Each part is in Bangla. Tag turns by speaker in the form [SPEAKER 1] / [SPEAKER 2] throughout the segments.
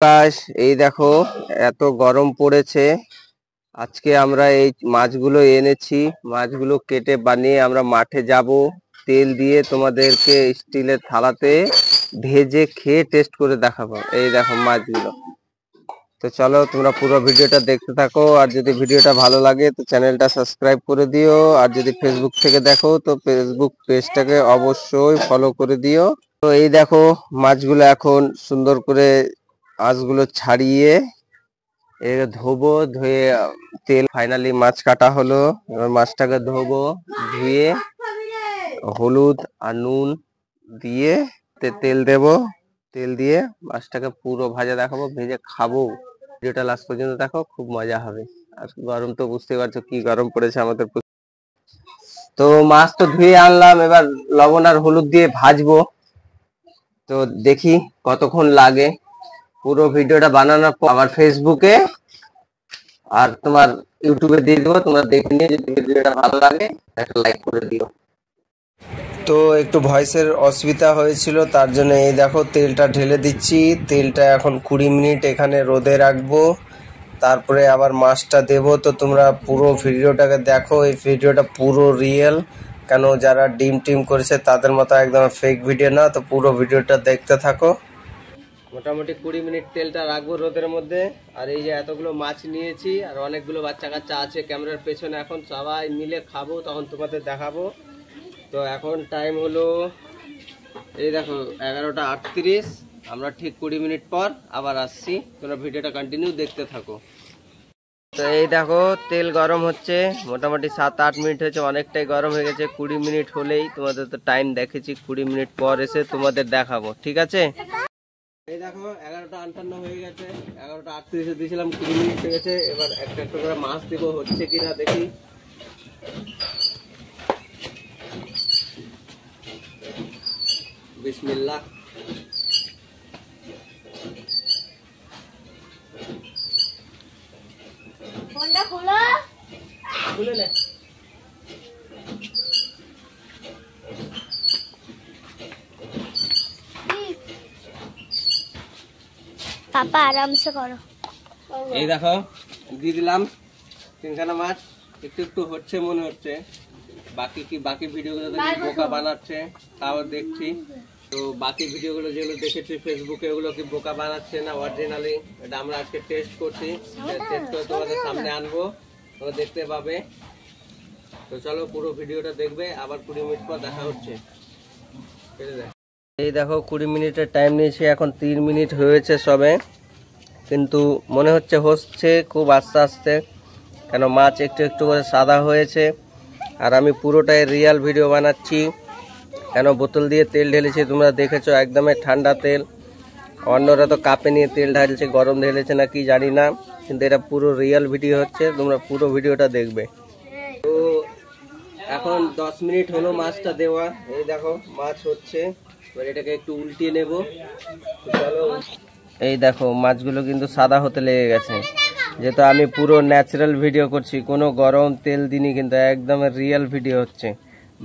[SPEAKER 1] আকাশ, এই দেখো এত গরম পড়েছে। আজকে আমরা এই মাছগুলো এনেছি, মাছগুলো কেটে বানিয়ে আমরা মাঠে যাব। তেল দিয়ে তোমাদেরকে স্টিলের থালাতে ভেজে খেয়ে টেস্ট করে দেখাবো। এই দেখো মাছগুলো। তো চলো তোমরা পুরো ভিডিওটা দেখতে থাকো, আর যদি ভিডিওটা ভালো লাগে তো চ্যানেলটা সাবস্ক্রাইব করে দিও, আর যদি ফেসবুক থেকে দেখো তো ফেসবুক পেজটাকে অবশ্যই ফলো করে দিও। তো এই দেখো মাছগুলো এখন সুন্দর করে আঁশগুলো ছাড়িয়ে ধোবো, ধুয়ে তেল ফাইনালি মাছ কাটা হলো। এবার মাছটাকে ধোবো, ধুয়ে হলুদ আর নুন দিয়ে তেল দেব। তেল দিয়ে মাছটাকে পুরো ভাজা দেখাবো, ভেজে খাবো। ভিডিওটা লাস্ট পর্যন্ত দেখো, খুব মজা হবে। আর গরম তো বুঝতে পারছো কি গরম পড়েছে আমাদের। তো মাছ তো ধুয়ে আনলাম, এবার লবণ আর হলুদ দিয়ে ভাজবো। তো দেখি কতক্ষণ লাগে। পুরো ভিডিওটা বানানোর পর আমার ফেসবুকে আর তোমার ইউটিউবে দিয়ে দেবো, তোমরা দেখে নিয়ে যদি ভিডিওটা ভালো লাগে একটা লাইক করে দিও। তো একটু ভয়েসের অসুবিধা হয়েছিল, তার জন্য এই দেখো তেলটা ঢেলে দিচ্ছি। তেলটা এখন 20 মিনিট এখানে রোদে রাখবো, তারপরে আবার মাছটা দেব। তো তোমরা পুরো ভিডিওটাকে দেখো, এই ভিডিওটা পুরো রিয়েল, কেন যারা ডিম টিম করেছে তাদের মতো একদম ফেক ভিডিও না। তো পুরো ভিডিওটা দেখতে থাকো। মোটামুটি 20 মিনিট তেলটা রাখবো রোদের মধ্যে। আর এই যে এতগুলো মাছ নিয়েছি, আর অনেকগুলো বাচ্চা কাচ্চা আছে ক্যামেরার পেছনে, এখন সবাই মিলে খাবো, তখন তোমাদের দেখাবো। তো এখন টাইম হলো এই দেখো 11টা 38। আমরা ঠিক 20 মিনিট পর আবার আসছি, তোমরা ভিডিওটা কন্টিনিউ দেখতে থাকো। তো এই দেখো তেল গরম হচ্ছে, মোটামুটি 7-8 মিনিট হয়েছে, অনেকটাই গরম হয়ে গেছে। 20 মিনিট হলেই তোমাদের তো টাইম দেখেছি, 20 মিনিট পর এসে তোমাদের দেখাবো, ঠিক আছে? এই দেখো 11টা 58 হয়ে গেছে, 11টা 38 দিয়েছিলাম, 20 মিনিট হয়ে গেছে। এবার একটা একটা করে মাছ দিব, হচ্ছে কিনা দেখি। বিসমিল্লাহ। ফোনটা খোলো, খুলে নে। পাপা আরামসে করো। এই দেখো দিয়ে দিলাম 3খানা মাছ। একটু একটু হচ্ছে মনে হচ্ছে, বাকি ভিডিওগুলো দেখি বোকা বানাচ্ছে, তাও দেখছি। তো বাকি ভিডিওগুলো যেগুলো দেখেছি ফেসবুকে, ওগুলো কি বোকা বানাচ্ছে না অরিজিনালি, এটা আমরা আজকে টেস্ট করছি। টেস্ট করে তোমাদের সামনে আনবো, তোমরা দেখতে পাবে। তো চলো পুরো ভিডিওটা দেখবে, আবার 20 মিনিট পর দেখা হচ্ছে। এই দেখো 20 মিনিটের টাইম নিয়েছি, এখন 3 মিনিট হয়েছে সবে, কিন্তু মনে হচ্ছে খুব আস্তে আস্তে, কেন মাছ একটু একটু করে সাদা হয়েছে। আর আমি পুরোটাই রিয়েল ভিডিও বানাচ্ছি, কেন বোতল দিয়ে তেল ঢেলেছি, তোমরা দেখেছো একদমই ঠান্ডা তেল। অন্যরা তো কাপে নিয়ে তেল ঢালছে, গরম ঢেলেছে না কি জানি না, কিন্তু এটা পুরো রিয়েল ভিডিও হচ্ছে, তোমরা পুরো ভিডিওটা দেখবে। তো এখন 10 মিনিট হলো মাছটা দেওয়া। এই দেখো মাছ হচ্ছে, এবার এটাকে একটু উল্টিয়ে নেব। চলো, এই দেখো মাছগুলো কিন্তু সাদা হতে লেগে গেছে, যেহেতু আমি পুরো ন্যাচারাল ভিডিও করছি, কোনো গরম তেল দিনই, কিন্তু একদম রিয়েল ভিডিও হচ্ছে।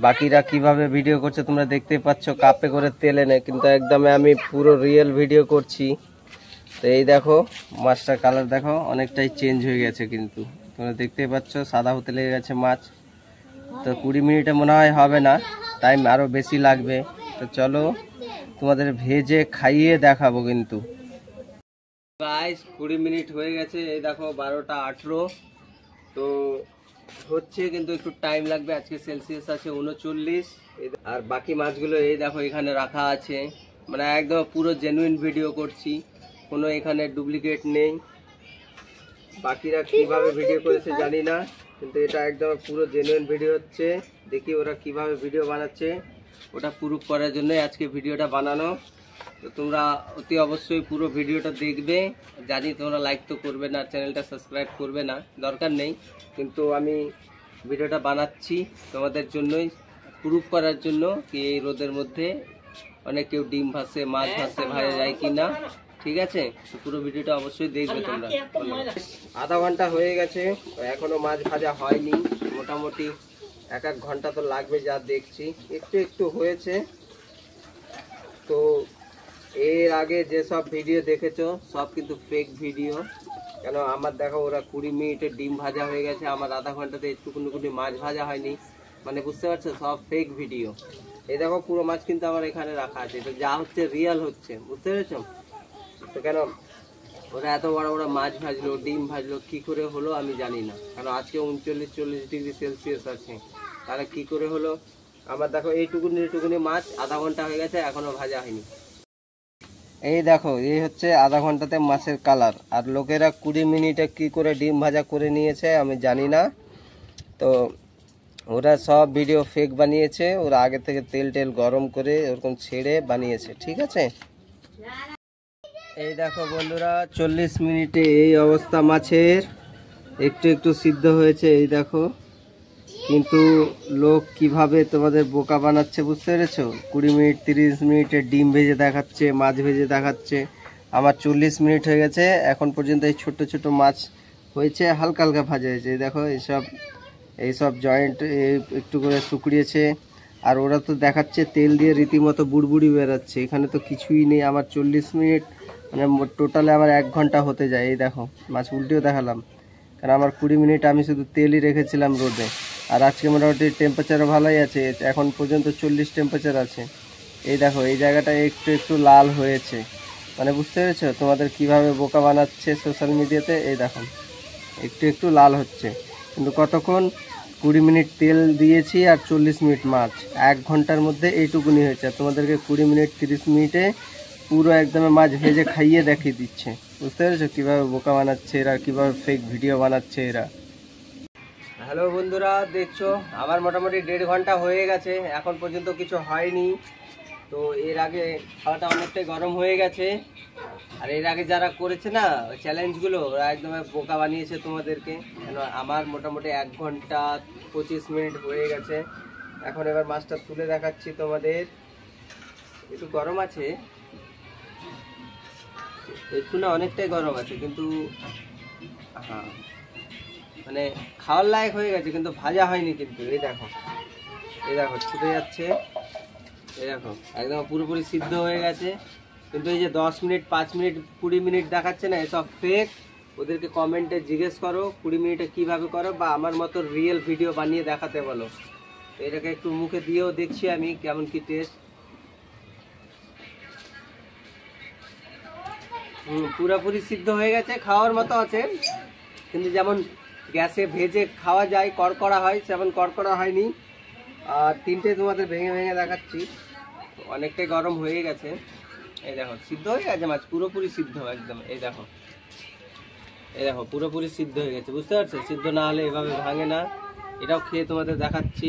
[SPEAKER 1] বাকিরা কিভাবে ভিডিও করছে তোমরা দেখতে পাচ্ছ, কাপে করে তেল এনে, কিন্তু একদম আমি পুরো রিয়েল ভিডিও করছি। তো এই দেখো মাছটার কালার দেখো অনেকটাই চেঞ্জ হয়ে গেছে, কিন্তু তোমরা দেখতেই পাচ্ছ সাদা হতে লেগে গেছে মাছ। তো 20 মিনিটে মনে হয় হবে না, টাইম আরও বেশি লাগবে। তো চলো তোমাদের ভেজে খাইয়ে দেখাবো কিন্তু। গাইস 20 মিনিট হয়ে গেছে, এই দেখো 12টা 18। তো হচ্ছে, কিন্তু একটু টাইম লাগবে। আজকে সেলসিয়াস আছে 39। আর বাকি মাছগুলো এই দেখো এখানে রাখা আছে, মানে একদম পুরো জেনুইন ভিডিও করছি, কোনো এখানে ডুপ্লিকেট নেই। বাকিরা কিভাবে ভিডিও করেছে জানি না, কিন্তু এটা একদম পুরো জেনুইন ভিডিও হচ্ছে। দেখি ওরা কিভাবে ভিডিও বানাচ্ছে, ওটা প্রুফ করার জন্য আজকে ভিডিওটা বানানো। তো তোমরা অতি অবশ্যই পুরো ভিডিওটা দেখবে। জানি তোমরা লাইক তো করবে না, চ্যানেলটা সাবস্ক্রাইব করবে না, দরকার নেই, কিন্তু আমি ভিডিওটা বানাচ্ছি তোমাদের জন্যই, প্রুফ করার জন্য কি এই রোদের মধ্যে অনেক কেউ ডিম ভাসে, মাছ ভাসে, ভাজা যায় কি না। ঠিক আছে, তো পুরো ভিডিওটা অবশ্যই দেখবে তোমরা। আধা ঘন্টা হয়ে গেছে, এখনো মাছ ভাজা হয়নি, মোটামুটি 1-1 ঘন্টা তো লাগবে যা দেখছি। একটু একটু হয়েছে, তো এর আগে যে সব ভিডিও দেখেছো সব কিন্তু ফেক ভিডিও। কেন আমার দেখো ওরা 20 মিনিটে ডিম ভাজা হয়ে গেছে, আমার আধা ঘন্টাতে একটুকুনি মাছ ভাজা হয়নি। মানে বুঝতে পারছো, সব ফেক ভিডিও। এই দেখো পুরো মাছ কিন্তু আমার এখানে রাখা আছে, তো যা হচ্ছে রিয়েল হচ্ছে, বুঝতে পেরেছো? তো কেন ওরা এত বড় বড় মাছ ভাজলো, ডিম ভাজলো, কি করে হলো আমি জানি না। কারণ আজকে 39-40 ডিগ্রি সেলসিয়াস আছে, তাহলে কি করে হলো? আমার দেখো এইটুকুনি মাছ আধা ঘন্টা হয়ে গেছে, এখনো ভাজা হয়নি। এই দেখো, এই হচ্ছে আধা ঘন্টাতে মাছের কালার। আর লোকেরা 20 মিনিটে কি করে ডিম ভাজা করে নিয়েছে আমি জানি না। তো ওরা সব ভিডিও ফেক বানিয়েছে, ওরা আগে থেকে তেল টেল গরম করে ওরকম ছেড়ে বানিয়েছে, ঠিক আছে? এই দেখো বন্ধুরা, 40 মিনিটে এই অবস্থা মাছের, একটু একটু সিদ্ধ হয়েছে, এই দেখো। কিন্তু লোক কিভাবে তোমাদের বোকা বানাচ্ছে বুঝতে পেরেছো? 20 মিনিট 30 মিনিটে ডিম ভেজে দেখাচ্ছে, মাছ ভেজে দেখাচ্ছে। আমার 40 মিনিট হয়ে গেছে, এখন পর্যন্ত এই ছোট ছোট মাছ হয়েছে, হালকা হালকা ভাজা হয়েছে। এই দেখো এইসব জয়েন্ট একটু করে শুকিয়েছে। আর ওরা তো দেখাচ্ছে তেল দিয়ে রীতিমতো বুড়বুড়ি বেরাচ্ছে, এখানে তো কিছুই নেই। আমার 40 মিনিট মানে টোটালে আমার 1 ঘন্টা হতে যায়। এই দেখো মাছ উল্টেও দেখালাম, কারণ আমার 20 মিনিট আমি শুধু তেলই রেখেছিলাম রোদে। আর আজকে মোটামুটি টেম্পারেচারও ভালোই আছে, এখন পর্যন্ত 40 টেম্পারেচার আছে। এই দেখো এই জায়গাটা একটু একটু লাল হয়েছে। মানে বুঝতে পেরেছো তোমাদের কিভাবে বোকা বানাচ্ছে সোশ্যাল মিডিয়াতে? এই দেখো একটু একটু লাল হচ্ছে, কিন্তু কতক্ষণ? 20 মিনিট তেল দিয়েছি আর 40 মিনিট মাছ, 1 ঘন্টার মধ্যে এইটুকুনি হয়েছে। আর তোমাদেরকে 20 মিনিট 30 মিনিটে পুরো একদম মাছ ভেজে খাইয়ে দেখিয়ে দিচ্ছে। বুঝতে পেরেছো কিভাবে বোকা বানাচ্ছে এরা, কিভাবে ফেক ভিডিও বানাচ্ছে এরা। হ্যালো বন্ধুরা, দেখছো আমার মোটামুটি 1.5 ঘন্টা হয়ে গেছে, এখন পর্যন্ত কিছু হয়নি। তো এর আগে খাওয়াটা অনেকটাই গরম হয়ে গেছে। আর এর আগে যারা করেছে না চ্যালেঞ্জগুলো, ওরা একদম বোকা বানিয়েছে তোমাদেরকে। কেন আমার মোটামুটি 1 ঘন্টা 25 মিনিট হয়ে গেছে। এখন এবার মাছটা তুলে দেখাচ্ছি তোমাদের। একটু গরম আছে, একটু না অনেকটাই গরম আছে, কিন্তু হ্যাঁ মানে খাওয়ার লায়ক হয়ে গেছে, কিন্তু ভাজা হয়নি কিন্তু। এই দেখো ছুটে যাচ্ছে, এই দেখো একদম পুরোপুরি সিদ্ধ হয়ে গেছে। কিন্তু এই যে 10 মিনিট 5 মিনিট 20 মিনিট দেখাচ্ছে না, এসব ফেক। ওদেরকে কমেন্টে জিজ্ঞেস করো 20 মিনিটে কিভাবে করো, বা আমার মতো রিয়েল ভিডিও বানিয়ে দেখাতে বলো। এটাকে একটু মুখে দিয়েও দেখছি আমি কেমন কি টেস্ট। পুরোপুরি সিদ্ধ হয়ে গেছে, খাওয়ার মতো আছে। কিন্তু যেমন গ্যাসে ভেজে খাওয়া যায়, কড়কড়া হয়, সেমন কড়কড়া হয়নি। আর 3টে তোমাদের ভেঙে ভেঙে দেখাচ্ছি, অনেকটাই গরম হয়ে গেছে। এই দেখো সিদ্ধ হয়ে গেছে মাছ, পুরোপুরি সিদ্ধ একদম। এই দেখো পুরোপুরি সিদ্ধ হয়ে গেছে, বুঝতে পারছো? সিদ্ধ না হলে এভাবে ভাঙে না। এটাও খেয়ে তোমাদের দেখাচ্ছি।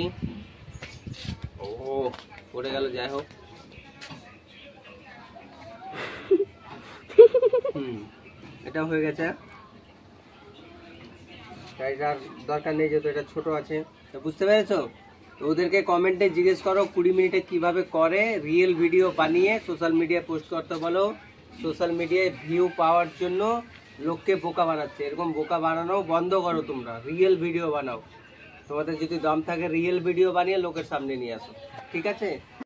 [SPEAKER 1] ও পড়ে গেল, যাই হোক। এটাও হয়ে গেছে। এটার দরকার নেই, যেহেতু এটা ছোট আছে। তো বুঝতে পেরেছো? তো ওদেরকে কমেন্টে জিজ্ঞেস করো 20 মিনিটে কিভাবে করে, রিয়েল ভিডিও বানিয়ে সোশ্যাল মিডিয়ায় পোস্ট করতে বলো। সোশ্যাল মিডিয়ায় ভিউ পাওয়ার জন্য লোককে বোকা বানাচ্ছে। এরকম বোকা বানানো বন্ধ করো, তোমরা রিয়েল ভিডিও বানাও। তোমাদের যদি দম থাকে রিয়েল ভিডিও বানিয়ে লোকের সামনে নিয়ে আসো, ঠিক আছে?